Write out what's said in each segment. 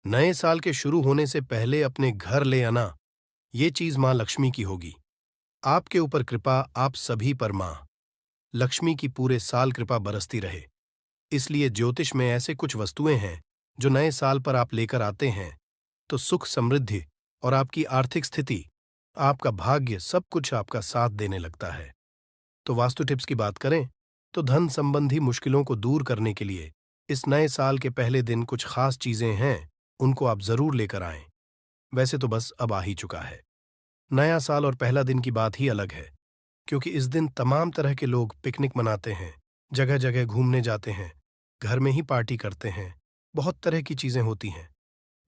नए साल के शुरू होने से पहले अपने घर ले आना, ये चीज मां लक्ष्मी की होगी। आपके ऊपर कृपा, आप सभी पर मां लक्ष्मी की पूरे साल कृपा बरसती रहे। इसलिए ज्योतिष में ऐसे कुछ वस्तुएं हैं जो नए साल पर आप लेकर आते हैं तो सुख समृद्धि और आपकी आर्थिक स्थिति, आपका भाग्य, सब कुछ आपका साथ देने लगता है। तो वास्तु टिप्स की बात करें तो धन संबंधी मुश्किलों को दूर करने के लिए इस नए साल के पहले दिन कुछ खास चीजें हैं, उनको आप जरूर लेकर आएं। वैसे तो बस अब आ ही चुका है। नया साल और पहला दिन की बात ही अलग है, क्योंकि इस दिन तमाम तरह के लोग पिकनिक मनाते हैं, जगह जगह घूमने जाते हैं, घर में ही पार्टी करते हैं, बहुत तरह की चीजें होती हैं।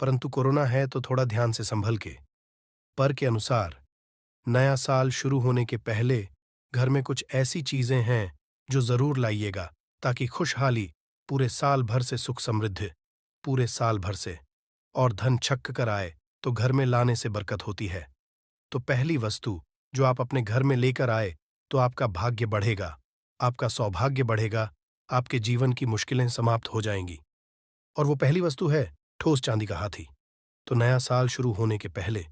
परंतु कोरोना है तो थोड़ा ध्यान से संभल के। पर के अनुसार नया साल शुरू होने के पहले घर में कुछ ऐसी चीजें हैं जो जरूर लाइएगा, ताकि खुशहाली पूरे साल भर से, सुख समृद्धि पूरे साल भर से और धन छक कर आए तो घर में लाने से बरकत होती है। तो पहली वस्तु जो आप अपने घर में लेकर आए तो आपका भाग्य बढ़ेगा, आपका सौभाग्य बढ़ेगा, आपके जीवन की मुश्किलें समाप्त हो जाएंगी। और वो पहली वस्तु है ठोस चांदी का हाथी। तो नया साल शुरू होने के पहले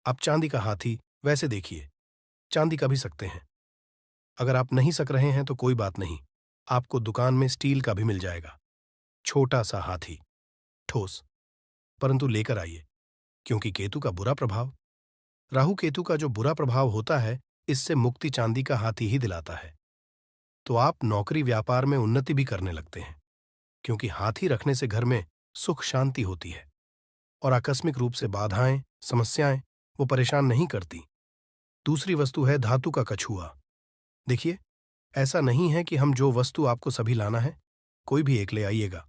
आप चांदी का हाथी वैसे देखिए, चांदी का भी सकते हैं। अगर आप नहीं सक रहे हैं तो कोई बात नहीं, आपको दुकान में स्टील का भी मिल जाएगा। छोटा सा हाथी, ठोस, परंतु लेकर आइए, क्योंकि केतु का बुरा प्रभाव, राहु केतु का जो बुरा प्रभाव होता है, इससे मुक्ति चांदी का हाथी ही दिलाता है। तो आप नौकरी व्यापार में उन्नति भी करने लगते हैं, क्योंकि हाथी रखने से घर में सुख शांति होती है और आकस्मिक रूप से बाधाएं, समस्याएं वो परेशान नहीं करती। दूसरी वस्तु है धातु का कछुआ। देखिए, ऐसा नहीं है कि हम जो वस्तु आपको सभी लाना है, कोई भी एक ले आइएगा।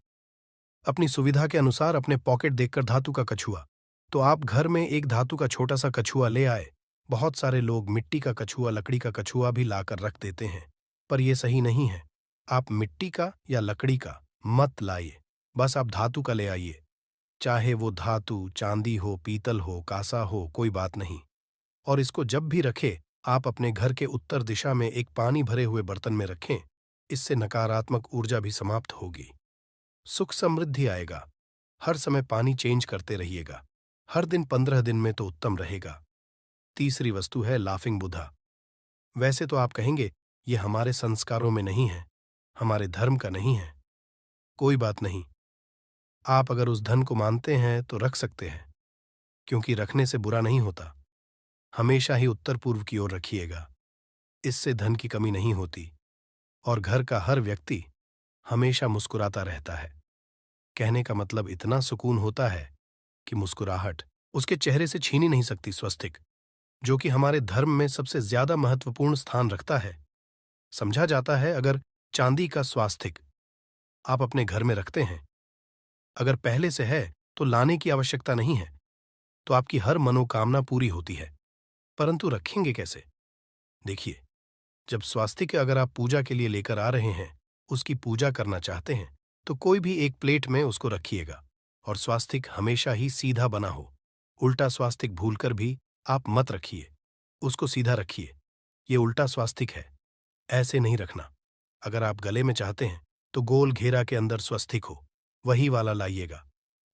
अपनी सुविधा के अनुसार अपने पॉकेट देखकर धातु का कछुआ, तो आप घर में एक धातु का छोटा सा कछुआ ले आए। बहुत सारे लोग मिट्टी का कछुआ, लकड़ी का कछुआ भी लाकर रख देते हैं, पर यह सही नहीं है। आप मिट्टी का या लकड़ी का मत लाइए, बस आप धातु का ले आइए। चाहे वो धातु चांदी हो, पीतल हो, कांसा हो, कोई बात नहीं। और इसको जब भी रखे, आप अपने घर के उत्तर दिशा में एक पानी भरे हुए बर्तन में रखें। इससे नकारात्मक ऊर्जा भी समाप्त होगी, सुख समृद्धि आएगा। हर समय पानी चेंज करते रहिएगा, हर दिन 15 दिन में तो उत्तम रहेगा। तीसरी वस्तु है लाफिंग बुद्धा। वैसे तो आप कहेंगे ये हमारे संस्कारों में नहीं है, हमारे धर्म का नहीं है। कोई बात नहीं, आप अगर उस धन को मानते हैं तो रख सकते हैं, क्योंकि रखने से बुरा नहीं होता। हमेशा ही उत्तर पूर्व की ओर रखिएगा, इससे धन की कमी नहीं होती और घर का हर व्यक्ति हमेशा मुस्कुराता रहता है। कहने का मतलब इतना सुकून होता है कि मुस्कुराहट उसके चेहरे से छीनी नहीं सकती स्वस्तिक, जो कि हमारे धर्म में सबसे ज्यादा महत्वपूर्ण स्थान रखता है। समझा जाता है अगर चांदी का स्वास्तिक आप अपने घर में रखते हैं, अगर पहले से है तो लाने की आवश्यकता नहीं है, तो आपकी हर मनोकामना पूरी होती है। परंतु रखेंगे कैसे? देखिए, जब स्वास्तिक अगर आप पूजा के लिए लेकर आ रहे हैं, उसकी पूजा करना चाहते हैं, तो कोई भी एक प्लेट में उसको रखिएगा और स्वास्तिक हमेशा ही सीधा बना हो। उल्टा स्वास्तिक भूलकर भी आप मत रखिए, उसको सीधा रखिए। ये उल्टा स्वास्तिक है, ऐसे नहीं रखना। अगर आप गले में चाहते हैं तो गोल घेरा के अंदर स्वस्तिक हो, वही वाला लाइएगा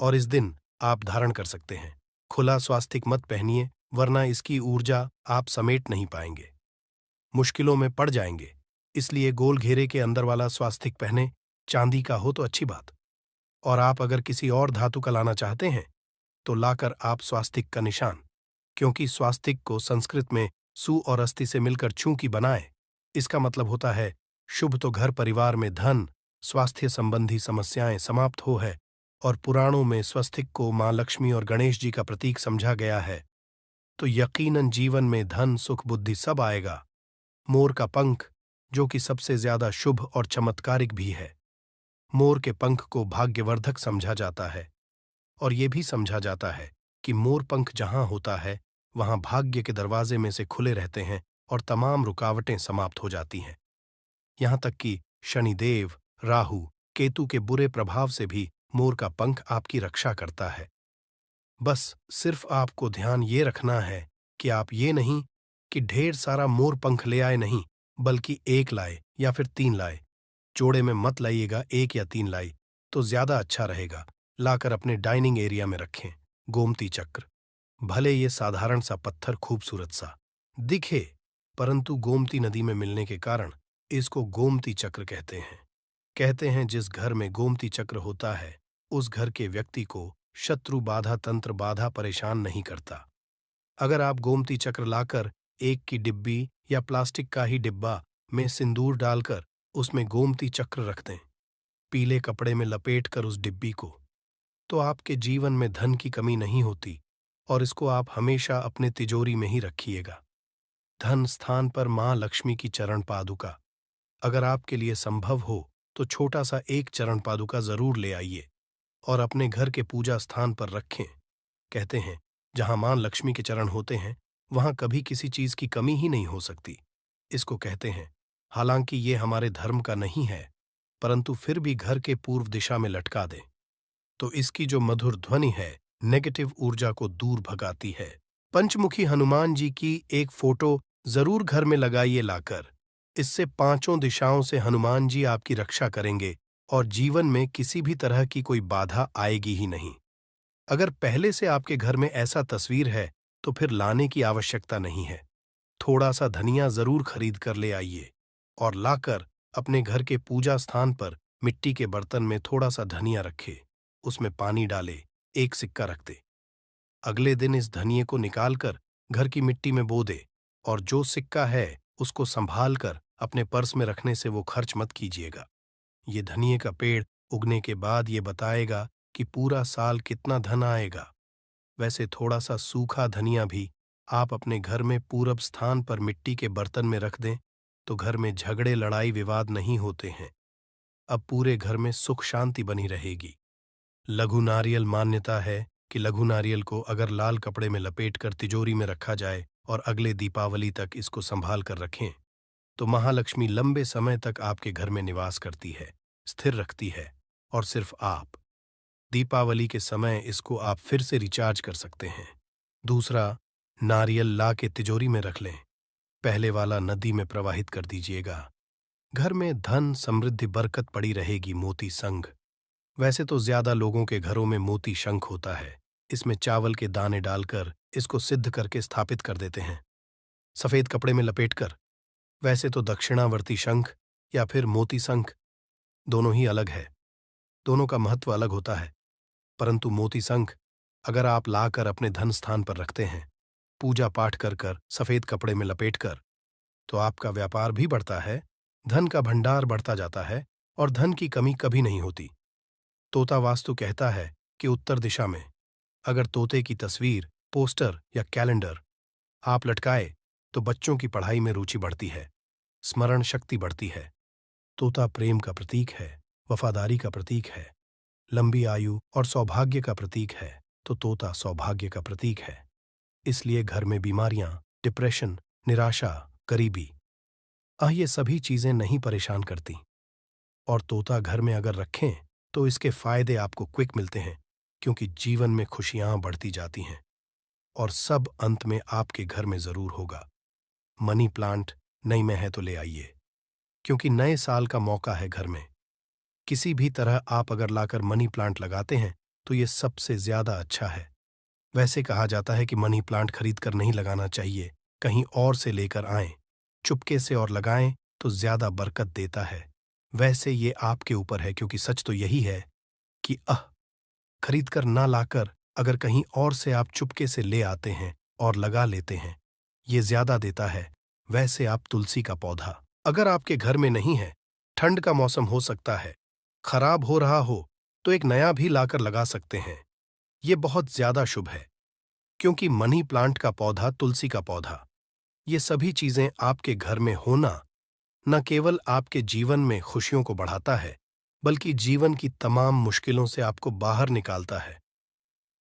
और इस दिन आप धारण कर सकते हैं। खुला स्वास्तिक मत पहनिए, वरना इसकी ऊर्जा आप समेट नहीं पाएंगे, मुश्किलों में पड़ जाएंगे। इसलिए गोल घेरे के अंदर वाला स्वास्तिक पहने, चांदी का हो तो अच्छी बात। और आप अगर किसी और धातु का लाना चाहते हैं तो लाकर आप स्वास्तिक का निशान, क्योंकि स्वास्तिक को संस्कृत में सु और अस्थि से मिलकर छू की बनाए, इसका मतलब होता है शुभ। तो घर परिवार में धन, स्वास्थ्य संबंधी समस्याएं समाप्त हो है। और पुराणों में स्वस्तिक को मां लक्ष्मी और गणेश जी का प्रतीक समझा गया है, तो यकीनन जीवन में धन, सुख, बुद्धि सब आएगा। मोर का पंख, जो कि सबसे ज्यादा शुभ और चमत्कारिक भी है। मोर के पंख को भाग्यवर्धक समझा जाता है और यह भी समझा जाता है कि मोर पंख जहां होता है वहां भाग्य के दरवाजे में से खुले रहते हैं और तमाम रुकावटें समाप्त हो जाती हैं। यहां तक कि शनिदेव, राहु, केतु के बुरे प्रभाव से भी मोर का पंख आपकी रक्षा करता है। बस सिर्फ आपको ध्यान ये रखना है कि आप ये नहीं कि ढेर सारा मोर पंख ले आए, नहीं, बल्कि एक लाए या फिर 3 लाए। जोड़े में मत लाइएगा, 1 या 3 लाई तो ज्यादा अच्छा रहेगा। लाकर अपने डाइनिंग एरिया में रखें। गोमती चक्र, भले ये साधारण सा पत्थर खूबसूरत सा दिखे, परंतु गोमती नदी में मिलने के कारण इसको गोमती चक्र कहते हैं। कहते हैं जिस घर में गोमती चक्र होता है उस घर के व्यक्ति को शत्रु बाधा तंत्र बाधा परेशान नहीं करता। अगर आप गोमती चक्र लाकर एक की डिब्बी या प्लास्टिक का ही डिब्बा में सिंदूर डालकर उसमें गोमती चक्र रख दें, पीले कपड़े में लपेट कर उस डिब्बी को, तो आपके जीवन में धन की कमी नहीं होती और इसको आप हमेशा अपने तिजोरी में ही रखिएगा। धन स्थान पर मां लक्ष्मी की चरण पादुका, अगर आपके लिए संभव हो तो छोटा सा एक चरण पादुका जरूर ले आइए और अपने घर के पूजा स्थान पर रखें। कहते हैं जहां मां लक्ष्मी के चरण होते हैं वहां कभी किसी चीज की कमी ही नहीं हो सकती। इसको कहते हैं, हालांकि ये हमारे धर्म का नहीं है, परंतु फिर भी घर के पूर्व दिशा में लटका दें तो इसकी जो मधुर ध्वनि है नेगेटिव ऊर्जा को दूर भगाती है। पंचमुखी हनुमान जी की एक फोटो जरूर घर में लगाइए लाकर, इससे पांचों दिशाओं से हनुमान जी आपकी रक्षा करेंगे और जीवन में किसी भी तरह की कोई बाधा आएगी ही नहीं। अगर पहले से आपके घर में ऐसा तस्वीर है तो फिर लाने की आवश्यकता नहीं है। थोड़ा सा धनिया जरूर खरीद कर ले आइए और लाकर अपने घर के पूजा स्थान पर मिट्टी के बर्तन में थोड़ा सा धनिया रखे, उसमें पानी डाले, एक सिक्का रख दे। अगले दिन इस धनिये को निकालकर घर की मिट्टी में बो दे और जो सिक्का है उसको संभाल कर अपने पर्स में रखने से वो खर्च मत कीजिएगा। ये धनिये का पेड़ उगने के बाद ये बताएगा कि पूरा साल कितना धन आएगा। वैसे थोड़ा सा सूखा धनिया भी आप अपने घर में पूरब स्थान पर मिट्टी के बर्तन में रख दें तो घर में झगड़े लड़ाई विवाद नहीं होते हैं। अब पूरे घर में सुख शांति बनी रहेगी। लघु नारियल, मान्यता है कि लघु नारियल को अगर लाल कपड़े में लपेटकर तिजोरी में रखा जाए और अगले दीपावली तक इसको संभाल कर रखें तो महालक्ष्मी लंबे समय तक आपके घर में निवास करती है, स्थिर रखती है और सिर्फ आप। दीपावली के समय इसको आप फिर से रिचार्ज कर सकते हैं। दूसरा, नारियल ला के तिजोरी में रख लें, पहले वाला नदी में प्रवाहित कर दीजिएगा। घर में धन समृद्धि बरकत पड़ी रहेगी। मोती संग, वैसे तो ज्यादा लोगों के घरों में मोती शंख होता है, इसमें चावल के दाने डालकर इसको सिद्ध करके स्थापित कर देते हैं सफेद कपड़े में लपेटकर। वैसे तो दक्षिणावर्ती शंख या फिर मोती शंख दोनों ही अलग है, दोनों का महत्व अलग होता है, परंतु मोती शंख अगर आप लाकर अपने धन स्थान पर रखते हैं, पूजा पाठ कर कर सफेद कपड़े में लपेटकर, तो आपका व्यापार भी बढ़ता है, धन का भंडार बढ़ता जाता है और धन की कमी कभी नहीं होती। तोता वास्तु कहता है कि उत्तर दिशा में अगर तोते की तस्वीर, पोस्टर या कैलेंडर आप लटकाए तो बच्चों की पढ़ाई में रुचि बढ़ती है, स्मरण शक्ति बढ़ती है। तोता प्रेम का प्रतीक है, वफादारी का प्रतीक है, लंबी आयु और सौभाग्य का प्रतीक है, तो तोता सौभाग्य का प्रतीक है। इसलिए घर में बीमारियां, डिप्रेशन, निराशा, गरीबी, ये सभी चीजें नहीं परेशान करती। और तोता घर में अगर रखें तो इसके फायदे आपको क्विक मिलते हैं, क्योंकि जीवन में खुशियां बढ़ती जाती हैं और सब अंत में आपके घर में जरूर होगा। मनी प्लांट नई में है तो ले आइए, क्योंकि नए साल का मौका है। घर में किसी भी तरह आप अगर लाकर मनी प्लांट लगाते हैं तो ये सबसे ज्यादा अच्छा है। वैसे कहा जाता है कि मनी प्लांट खरीद कर नहीं लगाना चाहिए, कहीं और से लेकर आएं, चुपके से और लगाएं तो ज्यादा बरकत देता है। वैसे ये आपके ऊपर है, क्योंकि सच तो यही है कि खरीद कर ना लाकर अगर कहीं और से आप चुपके से ले आते हैं और लगा लेते हैं, ये ज्यादा देता है। वैसे आप तुलसी का पौधा अगर आपके घर में नहीं है, ठंड का मौसम हो सकता है, खराब हो रहा हो, तो एक नया भी लाकर लगा सकते हैं। ये बहुत ज्यादा शुभ है, क्योंकि मनी प्लांट का पौधा, तुलसी का पौधा, ये सभी चीजें आपके घर में होना न केवल आपके जीवन में खुशियों को बढ़ाता है, बल्कि जीवन की तमाम मुश्किलों से आपको बाहर निकालता है।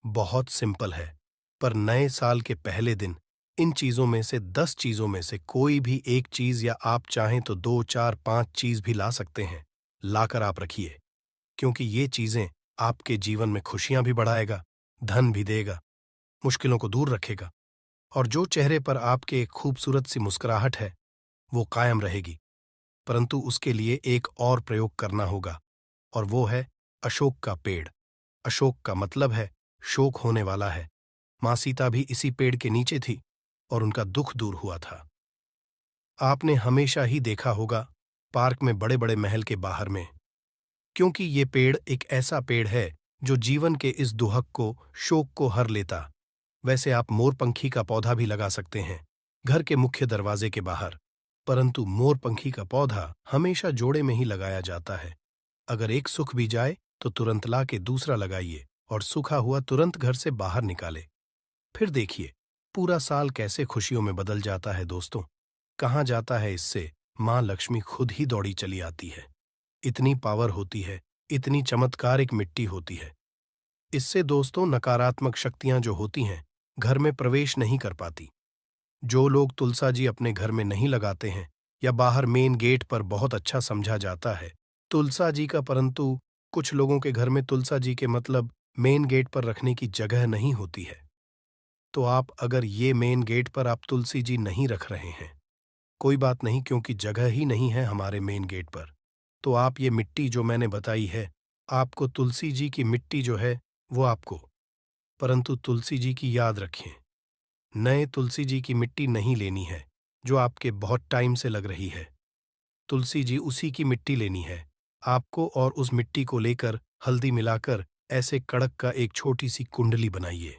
बहुत सिंपल है, पर नए साल के पहले दिन इन चीजों में से 10 चीजों में से कोई भी एक चीज, या आप चाहें तो 2, 4, 5 चीज भी ला सकते हैं, लाकर आप रखिए, क्योंकि ये चीजें आपके जीवन में खुशियां भी बढ़ाएगा, धन भी देगा, मुश्किलों को दूर रखेगा और जो चेहरे पर आपके एक खूबसूरत सी मुस्कुराहट है वो कायम रहेगी। परंतु उसके लिए एक और प्रयोग करना होगा और वो है अशोक का पेड़। अशोक का मतलब है शोक होने वाला है। माँ सीता भी इसी पेड़ के नीचे थी और उनका दुख दूर हुआ था। आपने हमेशा ही देखा होगा पार्क में बड़े बड़े महल के बाहर में, क्योंकि ये पेड़ एक ऐसा पेड़ है जो जीवन के इस दुहक को, शोक को हर लेता। वैसे आप मोरपंखी का पौधा भी लगा सकते हैं घर के मुख्य दरवाजे के बाहर, परंतु मोरपंखी का पौधा हमेशा जोड़े में ही लगाया जाता है। अगर एक सूख भी जाए तो तुरंत ला के दूसरा लगाइए और सूखा हुआ तुरंत घर से बाहर निकाले। फिर देखिए पूरा साल कैसे खुशियों में बदल जाता है दोस्तों। कहाँ जाता है इससे, माँ लक्ष्मी खुद ही दौड़ी चली आती है। इतनी पावर होती है, इतनी चमत्कारिक मिट्टी होती है। इससे दोस्तों नकारात्मक शक्तियां जो होती हैं घर में प्रवेश नहीं कर पाती। जो लोग तुलसा जी अपने घर में नहीं लगाते हैं या बाहर मेन गेट पर बहुत अच्छा समझा जाता है तुलसा जी का, परंतु कुछ लोगों के घर में तुलसा जी के मतलब मेन गेट पर रखने की जगह नहीं होती है। तो आप अगर ये मेन गेट पर आप तुलसी जी नहीं रख रहे हैं, कोई बात नहीं, क्योंकि जगह ही नहीं है हमारे मेन गेट पर, तो आप ये मिट्टी जो मैंने बताई है, आपको तुलसी जी की मिट्टी जो है वो आपको, परंतु तुलसी जी की याद रखें, नए तुलसी जी की मिट्टी नहीं लेनी है जो आपके बहुत टाइम से लग रही है। तुलसी जी उसी की मिट्टी लेनी है आपको, और उस मिट्टी को लेकर हल्दी मिलाकर ऐसे कड़क का एक छोटी सी कुंडली बनाइए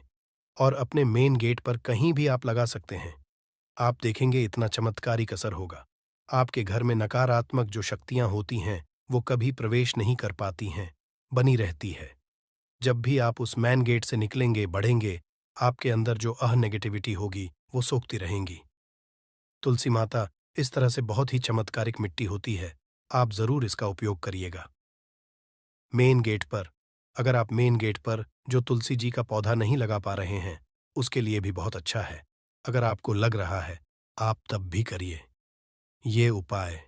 और अपने मेन गेट पर कहीं भी आप लगा सकते हैं। आप देखेंगे इतना चमत्कारिक असर होगा। आपके घर में नकारात्मक जो शक्तियां होती हैं वो कभी प्रवेश नहीं कर पाती हैं, बनी रहती है। जब भी आप उस मैन गेट से निकलेंगे, बढ़ेंगे, आपके अंदर जो नेगेटिविटी होगी वो सोखती रहेंगी। तुलसी माता इस तरह से बहुत ही चमत्कारिक मिट्टी होती है, आप जरूर इसका उपयोग करिएगा। मेन गेट पर, अगर आप मेन गेट पर जो तुलसी जी का पौधा नहीं लगा पा रहे हैं, उसके लिए भी बहुत अच्छा है। अगर आपको लग रहा है, आप तब भी करिए ये उपाय।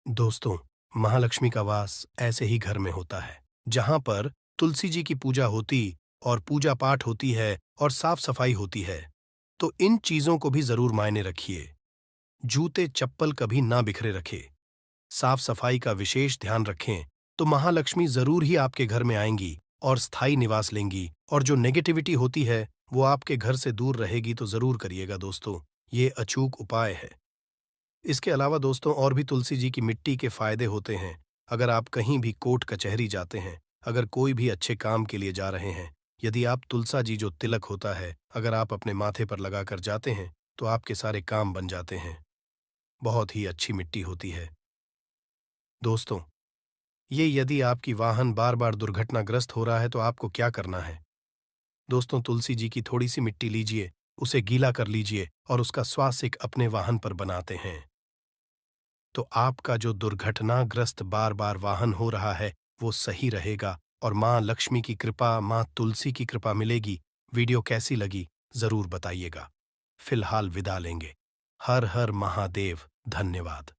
दोस्तों, महालक्ष्मी का वास ऐसे ही घर में होता है जहां पर तुलसी जी की पूजा होती और पूजा पाठ होती है और साफ सफाई होती है। तो इन चीजों को भी जरूर मायने रखिए। जूते चप्पल कभी ना बिखरे रखें, साफ सफाई का विशेष ध्यान रखें, तो महालक्ष्मी जरूर ही आपके घर में आएंगी और स्थायी निवास लेंगी, और जो नेगेटिविटी होती है वो आपके घर से दूर रहेगी। तो जरूर करिएगा दोस्तों, ये अचूक उपाय है। इसके अलावा दोस्तों और भी तुलसी जी की मिट्टी के फायदे होते हैं। अगर आप कहीं भी कोर्ट कचहरी जाते हैं, अगर कोई भी अच्छे काम के लिए जा रहे हैं, यदि आप तुलसा जी जो तिलक होता है अगर आप अपने माथे पर लगाकर जाते हैं तो आपके सारे काम बन जाते हैं। बहुत ही अच्छी मिट्टी होती है दोस्तों। ये यदि आपकी वाहन बार बार दुर्घटनाग्रस्त हो रहा है तो आपको क्या करना है दोस्तों, तुलसी जी की थोड़ी सी मिट्टी लीजिए, उसे गीला कर लीजिए और उसका स्वासिक अपने वाहन पर बनाते हैं। तो आपका जो दुर्घटनाग्रस्त बार बार वाहन हो रहा है वो सही रहेगा और माँ लक्ष्मी की कृपा, माँ तुलसी की कृपा मिलेगी। वीडियो कैसी लगी जरूर बताइएगा। फिलहाल विदा लेंगे। हर हर महादेव। धन्यवाद।